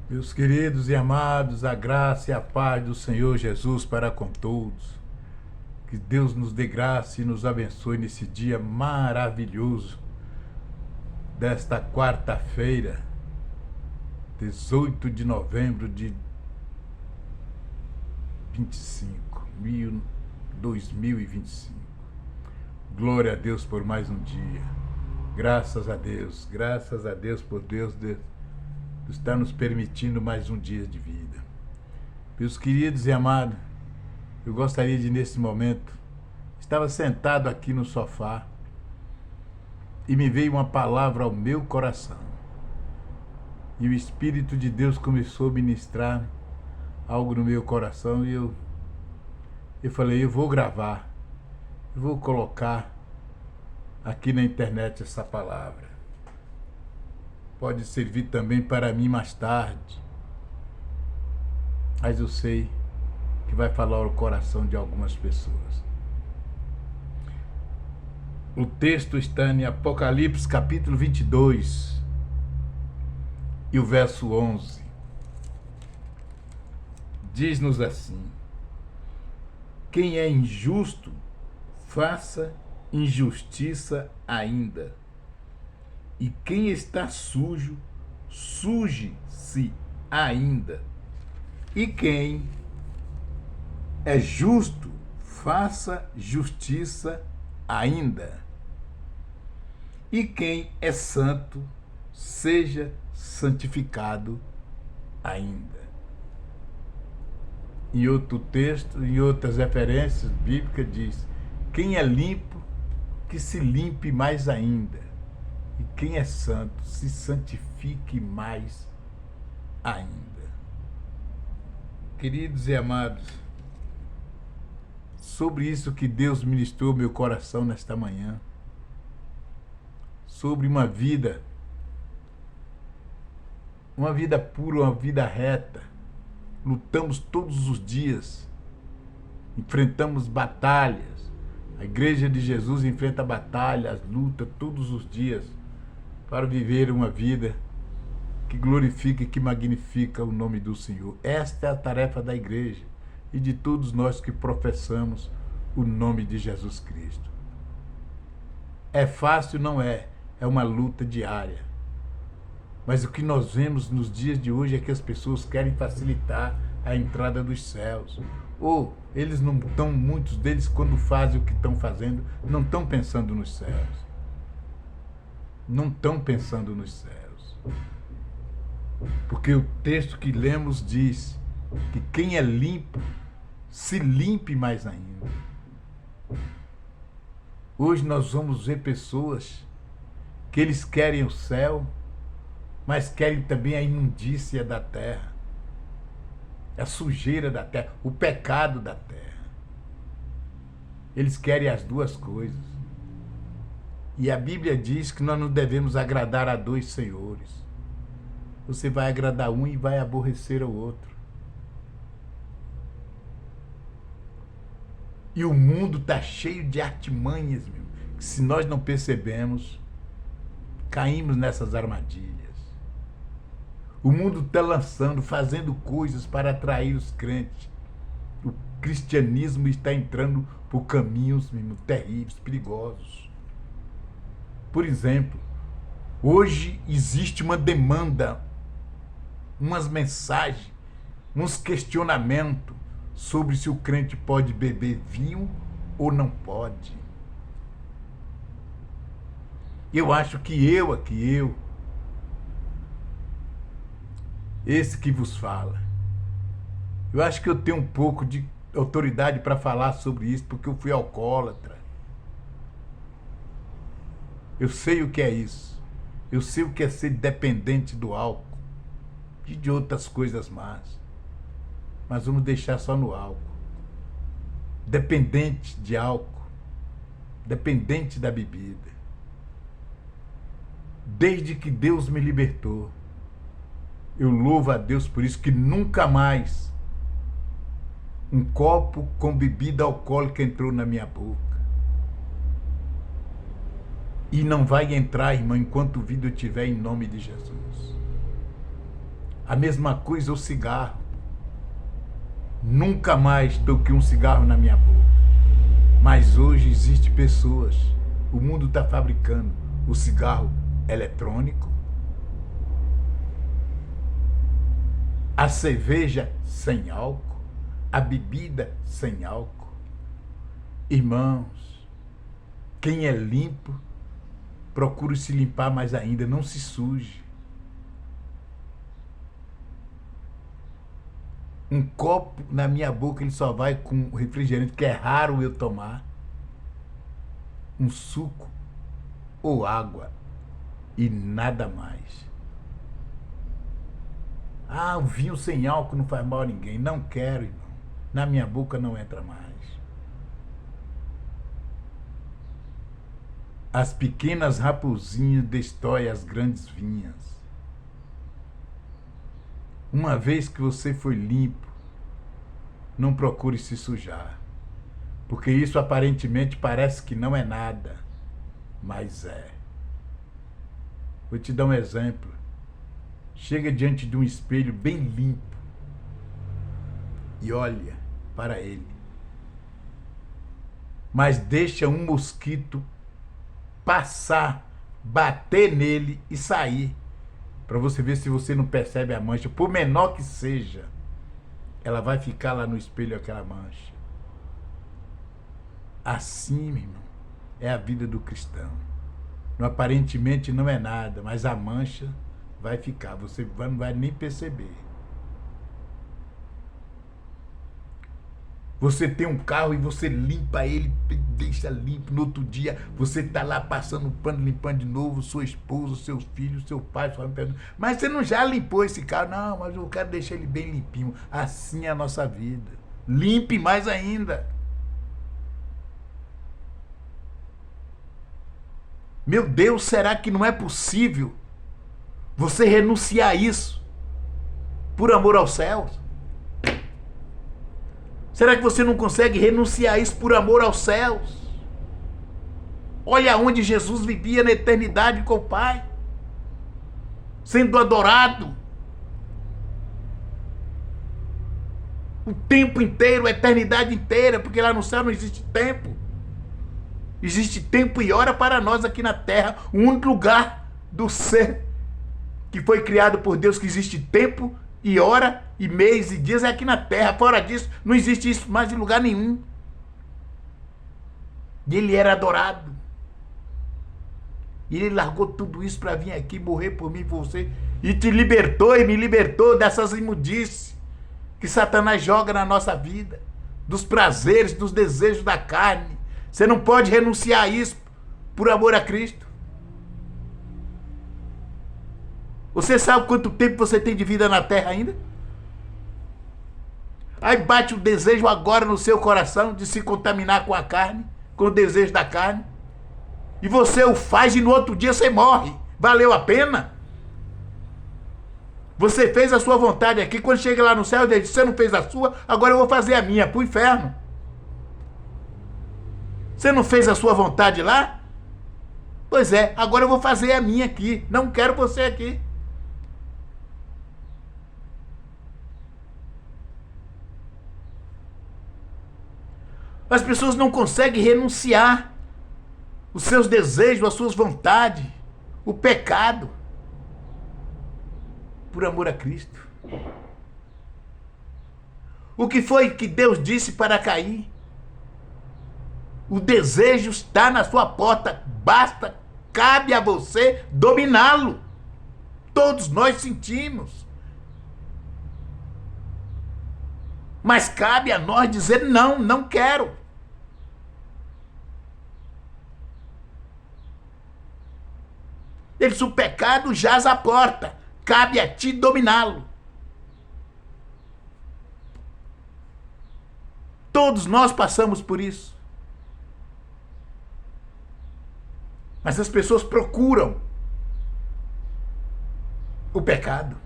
Meus queridos e amados, a graça e a paz do Senhor Jesus para com todos. Que Deus nos dê graça e nos abençoe nesse dia maravilhoso desta quarta-feira, 18 de novembro de 2025. Glória a Deus por mais um dia. Graças a Deus por Deus está nos permitindo mais um dia de vida. Meus queridos e amados, eu gostaria de, nesse momento, estava sentado aqui no sofá e me veio uma palavra ao meu coração. E o Espírito de Deus começou a ministrar algo no meu coração e eu falei, eu vou gravar, eu vou colocar aqui na internet essa palavra. Pode servir também para mim mais tarde, mas eu sei que vai falar ao coração de algumas pessoas. O texto está em Apocalipse capítulo 22 e o verso 11. Diz-nos assim: quem é injusto, faça injustiça ainda. E quem está sujo, suje-se ainda. E quem é justo, faça justiça ainda. E quem é santo, seja santificado ainda. Em outro texto, em outras referências bíblicas, diz: quem é limpo, que se limpe mais ainda. E quem é santo, se santifique mais ainda. Queridos e amados, sobre isso que Deus ministrou meu coração nesta manhã, sobre uma vida pura, uma vida reta. Lutamos todos os dias, enfrentamos batalhas. A Igreja de Jesus enfrenta batalhas, luta todos os dias para viver uma vida que glorifica e que magnifica o nome do Senhor. Esta é a tarefa da igreja e de todos nós que professamos o nome de Jesus Cristo. É fácil? Não é. É uma luta diária. Mas o que nós vemos nos dias de hoje é que as pessoas querem facilitar a entrada dos céus. Ou eles não estão, muitos deles, quando fazem o que estão fazendo, não estão pensando nos céus. Não estão pensando nos céus. Porque o texto que lemos diz que quem é limpo, se limpe mais ainda. Hoje nós vamos ver pessoas que eles querem o céu, mas querem também a imundícia da terra, a sujeira da terra, o pecado da terra. Eles querem as duas coisas. E a Bíblia diz que nós não devemos agradar a dois senhores. Você vai agradar um e vai aborrecer o outro. E o mundo está cheio de artimanhas, meu, que se nós não percebemos, caímos nessas armadilhas. O mundo está lançando, fazendo coisas para atrair os crentes. O cristianismo está entrando por caminhos mesmo terríveis, perigosos. Por exemplo, hoje existe uma demanda, umas mensagens, uns questionamentos sobre se o crente pode beber vinho ou não pode. Eu acho que esse que vos fala, eu acho que eu tenho um pouco de autoridade para falar sobre isso, porque eu fui alcoólatra. Eu sei o que é isso. Eu sei o que é ser dependente do álcool e de outras coisas más. Mas vamos deixar só no álcool. Dependente de álcool. Dependente da bebida. Desde que Deus me libertou, eu louvo a Deus por isso, que nunca mais um copo com bebida alcoólica entrou na minha boca. E não vai entrar, irmão, enquanto vida eu tiver, em nome de Jesus. A mesma coisa o cigarro. Nunca mais toquei um cigarro na minha boca. Mas hoje existem pessoas. O mundo está fabricando o cigarro eletrônico, a cerveja sem álcool, a bebida sem álcool. Irmãos, quem é limpo, procure se limpar mais ainda, não se suje. Um copo na minha boca, ele só vai com refrigerante, que é raro eu tomar. Um suco ou água e nada mais. Ah, o vinho sem álcool não faz mal a ninguém. Não quero, irmão. Na minha boca não entra mais. As pequenas raposinhas destroem as grandes vinhas. Uma vez que você foi limpo, não procure se sujar. Porque isso aparentemente parece que não é nada, mas é. Vou te dar um exemplo. Chega diante de um espelho bem limpo e olha para ele. Mas deixa um mosquito passar, bater nele e sair. Para você ver se você não percebe a mancha. Por menor que seja, ela vai ficar lá no espelho aquela mancha. Assim, meu irmão, é a vida do cristão. Aparentemente não é nada, mas a mancha vai ficar. Você não vai nem perceber. Você tem um carro e você limpa ele, deixa limpo. No outro dia, você está lá passando o pano, limpando de novo, sua esposa, seus filhos, seu pai, sua mãe. Mas você não já limpou esse carro? Não, mas eu quero deixar ele bem limpinho. Assim é a nossa vida. Limpe mais ainda. Meu Deus, será que não é possível você renunciar a isso por amor aos céus? Será que você não consegue renunciar a isso por amor aos céus? Olha onde Jesus vivia na eternidade com o Pai, sendo adorado o tempo inteiro, a eternidade inteira, porque lá no céu não existe tempo. Existe tempo e hora para nós aqui na terra. O único lugar do ser que foi criado por Deus que existe tempo e hora e mês e dias é aqui na terra. Fora disso, não existe isso mais em lugar nenhum. E ele era adorado. E ele largou tudo isso para vir aqui morrer por mim e por você. E te libertou e me libertou dessas imundícies que Satanás joga na nossa vida. Dos prazeres, dos desejos da carne. Você não pode renunciar a isso por amor a Cristo. Você sabe quanto tempo você tem de vida na terra ainda? Aí bate o desejo agora no seu coração de se contaminar com a carne, com o desejo da carne. E você o faz e no outro dia você morre. Valeu a pena? Você fez a sua vontade aqui, quando chega lá no céu, ele diz, você não fez a sua, agora eu vou fazer a minha, pro inferno. Você não fez a sua vontade lá? Pois é, agora eu vou fazer a minha aqui. Não quero você aqui. As pessoas não conseguem renunciar os seus desejos, as suas vontades, o pecado, por amor a Cristo. O que foi que Deus disse para Caim? O desejo está na sua porta, basta, cabe a você dominá-lo. Todos nós sentimos. Mas cabe a nós dizer não, não quero. Ele diz, o pecado jaz à porta, cabe a ti dominá-lo. Todos nós passamos por isso. Mas as pessoas procuram o pecado.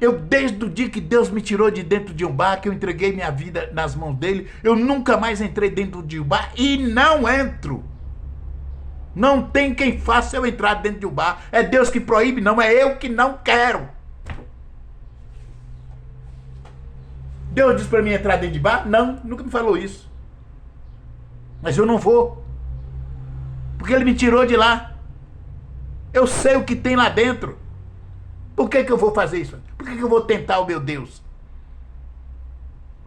Eu, desde o dia que Deus me tirou de dentro de um bar, que eu entreguei minha vida nas mãos dele, eu nunca mais entrei dentro de um bar e não entro. Não tem quem faça eu entrar dentro de um bar. É Deus que proíbe, não é eu que não quero. Deus disse para mim entrar dentro de bar? Não, nunca me falou isso. Mas eu não vou. Porque ele me tirou de lá. Eu sei o que tem lá dentro. Por que eu vou fazer isso? Por que eu vou tentar o meu Deus?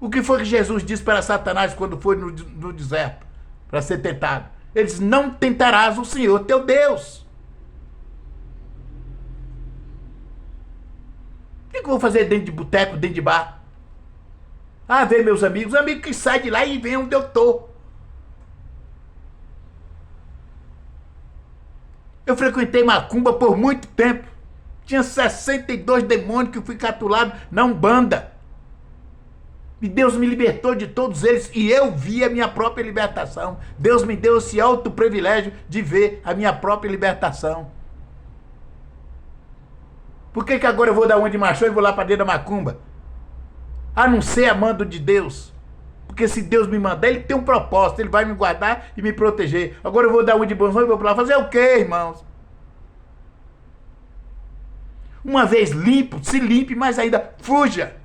O que foi que Jesus disse para Satanás quando foi no deserto para ser tentado? Ele disse, não tentarás o Senhor teu Deus. O que eu vou fazer dentro de boteco, dentro de bar? Ah, vem meus amigos, amigos que saem de lá e vêm onde eu estou. Eu frequentei macumba por muito tempo. Tinha 62 demônios que eu fui capturado na Umbanda. E Deus me libertou de todos eles e eu vi a minha própria libertação. Deus me deu esse alto privilégio de ver a minha própria libertação. Por que agora eu vou dar uma de machão e vou lá para dentro da macumba? A não ser amando de Deus. Porque se Deus me mandar, Ele tem um propósito. Ele vai me guardar e me proteger. Agora eu vou dar uma de bonzão e vou para lá fazer o quê, irmãos? Uma vez limpo, se limpe, mas ainda fuja.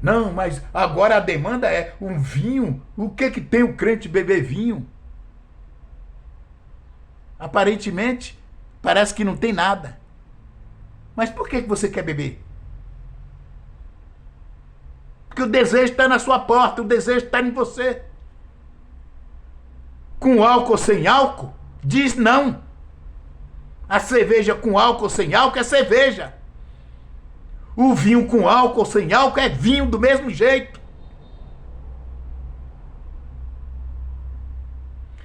Não, mas agora a demanda é um vinho. O que tem o crente beber vinho? Aparentemente, parece que não tem nada. Mas por que você quer beber? Porque o desejo está na sua porta, o desejo está em você. Com álcool ou sem álcool, diz não. A cerveja com álcool ou sem álcool é cerveja. O vinho com álcool ou sem álcool é vinho do mesmo jeito.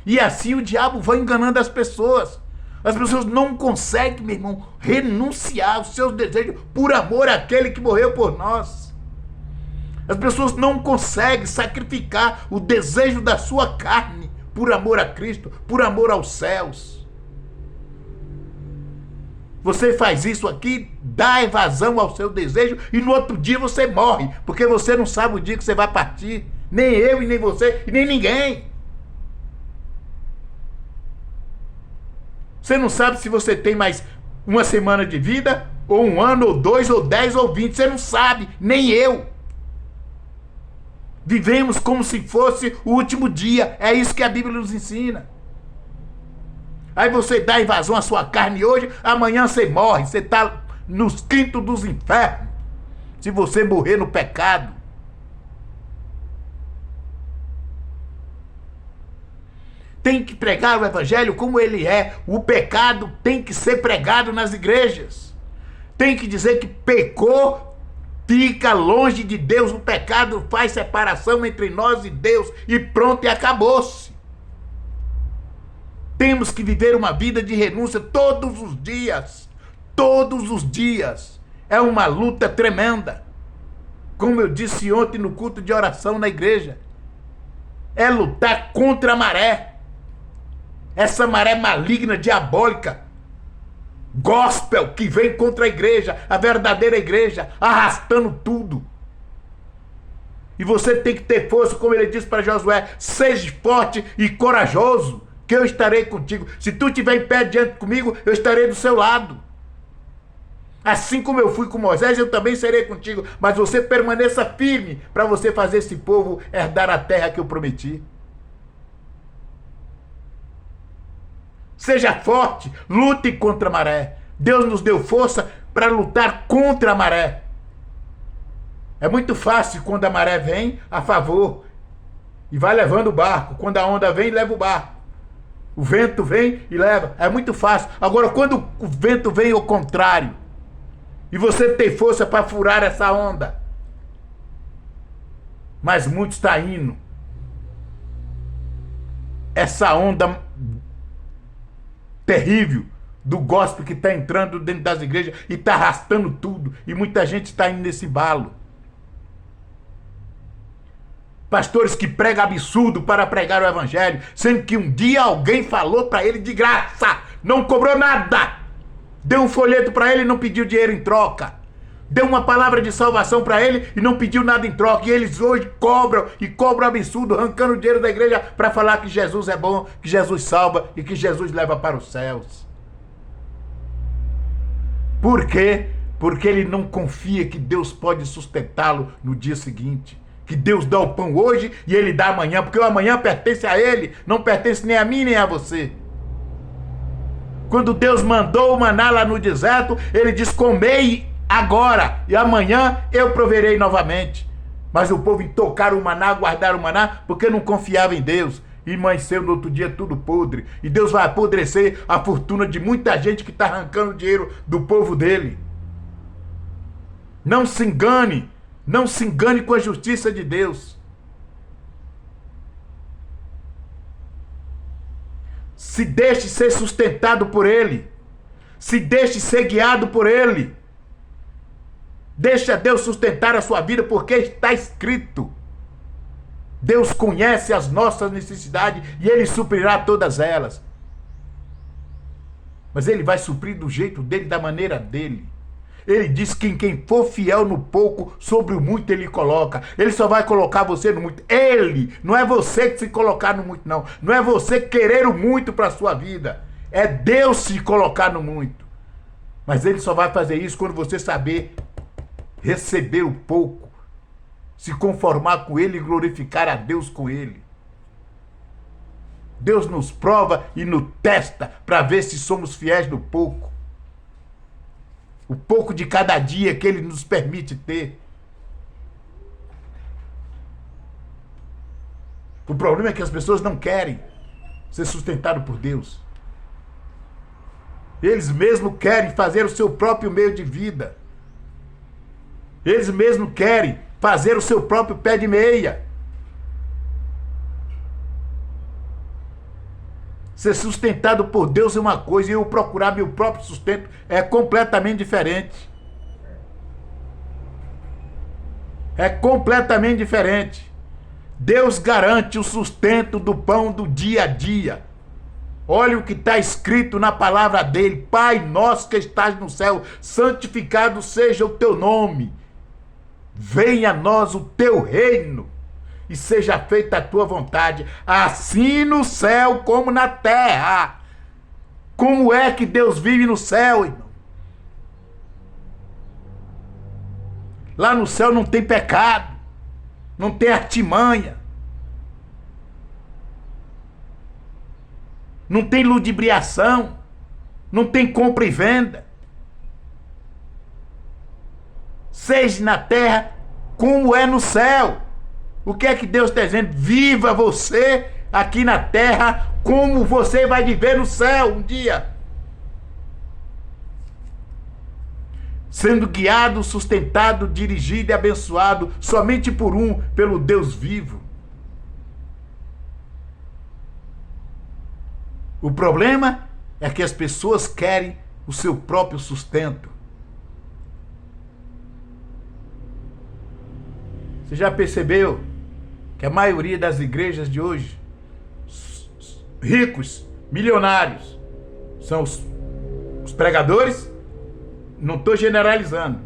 E assim o diabo vai enganando as pessoas. As pessoas não conseguem, meu irmão, renunciar aos seus desejos por amor àquele que morreu por nós. As pessoas não conseguem sacrificar o desejo da sua carne por amor a Cristo, por amor aos céus. Você faz isso aqui, dá evasão ao seu desejo e no outro dia você morre, porque você não sabe o dia que você vai partir. Nem eu, e nem você, e nem ninguém. Você não sabe se você tem mais uma semana de vida, ou um ano, ou 2, ou 10, ou 20. Você não sabe, nem eu. Vivemos como se fosse o último dia. É isso que a Bíblia nos ensina. Aí você dá invasão à sua carne hoje, amanhã você morre. Você está nos quintos dos infernos. Se você morrer no pecado. Tem que pregar o evangelho como ele é. O pecado tem que ser pregado nas igrejas. Tem que dizer que pecou, fica longe de Deus. O pecado faz separação entre nós e Deus. E pronto, e acabou-se. Temos que viver uma vida de renúncia todos os dias. Todos os dias. É uma luta tremenda. Como eu disse ontem no culto de oração na igreja. É lutar contra a maré. Essa maré maligna, diabólica, gospel, que vem contra a igreja, a verdadeira igreja, arrastando tudo. E você tem que ter força, como ele disse para Josué, seja forte e corajoso, que eu estarei contigo. Se tu estiver em pé diante comigo, eu estarei do seu lado. Assim como eu fui com Moisés, eu também serei contigo. Mas você permaneça firme para você fazer esse povo herdar a terra que eu prometi. Seja forte, lute contra a maré. Deus nos deu força para lutar contra a maré. É muito fácil quando a maré vem a favor e vai levando o barco. Quando a onda vem, leva o barco. O vento vem e leva. É muito fácil. Agora, quando o vento vem ao contrário e você tem força para furar essa onda, mas muito está indo. Essa onda terrível do gospel que está entrando dentro das igrejas e está arrastando tudo. E muita gente está indo nesse embalo. Pastores que pregam absurdo para pregar o evangelho, sendo que um dia alguém falou para ele de graça, não cobrou nada, deu um folheto para ele e não pediu dinheiro em troca. deu uma palavra de salvação para ele e não pediu nada em troca. E eles hoje cobram absurdo, arrancando o dinheiro da igreja para falar que Jesus é bom, que Jesus salva e que Jesus leva para os céus. Por quê? Porque ele não confia que Deus pode sustentá-lo no dia seguinte. Que Deus dá o pão hoje e ele dá amanhã, porque o amanhã pertence a ele, não pertence nem a mim nem a você. Quando Deus mandou o maná lá no deserto, ele diz: comei agora e amanhã eu proverei novamente. Mas o povo intocaram o maná, guardaram o maná, porque não confiava em Deus. E amanheceu no outro dia tudo podre. E Deus vai apodrecer a fortuna de muita gente que está arrancando dinheiro do povo dele. Não se engane. Não se engane com a justiça de Deus. Se deixe ser sustentado por Ele. Se deixe ser guiado por Ele. Deixa Deus sustentar a sua vida, porque está escrito. Deus conhece as nossas necessidades e Ele suprirá todas elas. Mas Ele vai suprir do jeito dele, da maneira dele. Ele diz que quem for fiel no pouco, sobre o muito ele coloca. Ele só vai colocar você no muito. Ele, não é você que se colocar no muito, não. Não é você querer o muito para a sua vida. É Deus se colocar no muito. Mas Ele só vai fazer isso quando você saber receber o pouco, se conformar com Ele e glorificar a Deus com Ele. Deus nos prova e nos testa para ver se somos fiéis no pouco. O pouco de cada dia que Ele nos permite ter. O problema é que as pessoas não querem ser sustentadas por Deus. Eles mesmos querem fazer o seu próprio meio de vida. Eles mesmos querem fazer o seu próprio pé de meia. Ser sustentado por Deus é uma coisa, e eu procurar meu próprio sustento é completamente diferente. É completamente diferente. Deus garante o sustento do pão do dia a dia. Olha o que está escrito na palavra dele: Pai nosso que estás no céu, santificado seja o teu nome. Venha a nós o teu reino e seja feita a tua vontade, assim no céu como na terra. Como é que Deus vive no céu, irmão? Lá no céu não tem pecado, não tem artimanha, não tem ludibriação, não tem compra e venda. Seja na terra como é no céu. O que é que Deus está dizendo? Viva você aqui na terra como você vai viver no céu um dia. Sendo guiado, sustentado, dirigido e abençoado somente por pelo Deus vivo. O problema é que as pessoas querem o seu próprio sustento. Você já percebeu que a maioria das igrejas de hoje, ricos, milionários, são os pregadores? Não estou generalizando.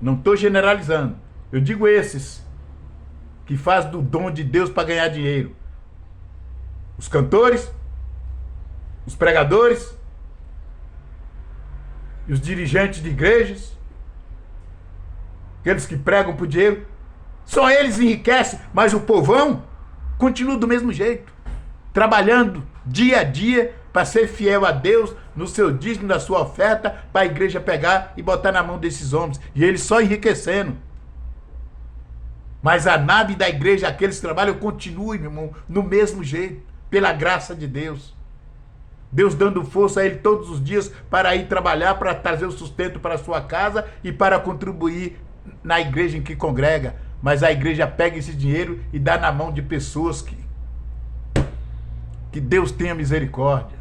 Não estou generalizando. Eu digo esses que fazem do dom de Deus para ganhar dinheiro. Os cantores, os pregadores e os dirigentes de igrejas, aqueles que pregam por dinheiro, só eles enriquecem, mas o povão continua do mesmo jeito, trabalhando dia a dia para ser fiel a Deus no seu dízimo, na sua oferta, para a igreja pegar e botar na mão desses homens, e eles só enriquecendo. Mas a nave da igreja, aqueles que trabalham, continuem, meu irmão, no mesmo jeito, pela graça de Deus. Deus dando força a ele todos os dias para ir trabalhar, para trazer o sustento para a sua casa e para contribuir na igreja em que congrega. Mas a igreja pega esse dinheiro e dá na mão de pessoas que Deus tenha misericórdia.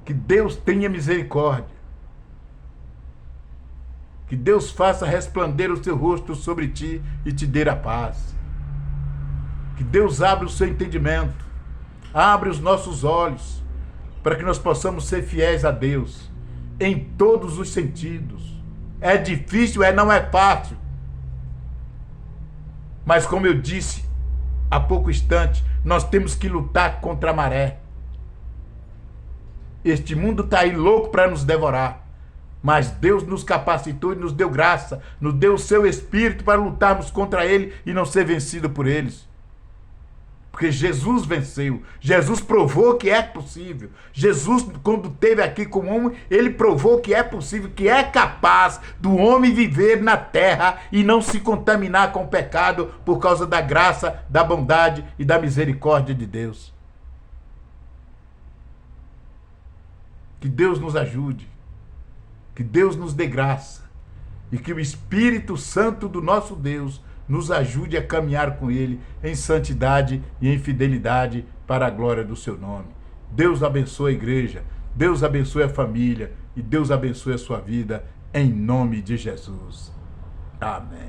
Que Deus tenha misericórdia. Que Deus faça resplandecer o seu rosto sobre ti e te dê a paz. Que Deus abra o seu entendimento. Abre os nossos olhos para que nós possamos ser fiéis a Deus. em todos os sentidos. É difícil, não é fácil. Mas como eu disse há pouco instante, nós temos que lutar contra a maré. Este mundo está aí louco para nos devorar. Mas Deus nos capacitou e nos deu graça, nos deu o seu Espírito para lutarmos contra ele e não ser vencido por eles. Porque Jesus venceu, Jesus provou que é possível. Jesus, quando esteve aqui como homem, ele provou que é possível, que é capaz do homem viver na terra e não se contaminar com o pecado por causa da graça, da bondade e da misericórdia de Deus. Que Deus nos ajude, que Deus nos dê graça e que o Espírito Santo do nosso Deus nos ajude a caminhar com ele em santidade e em fidelidade para a glória do seu nome. Deus abençoe a igreja, Deus abençoe a família e Deus abençoe a sua vida em nome de Jesus. Amém.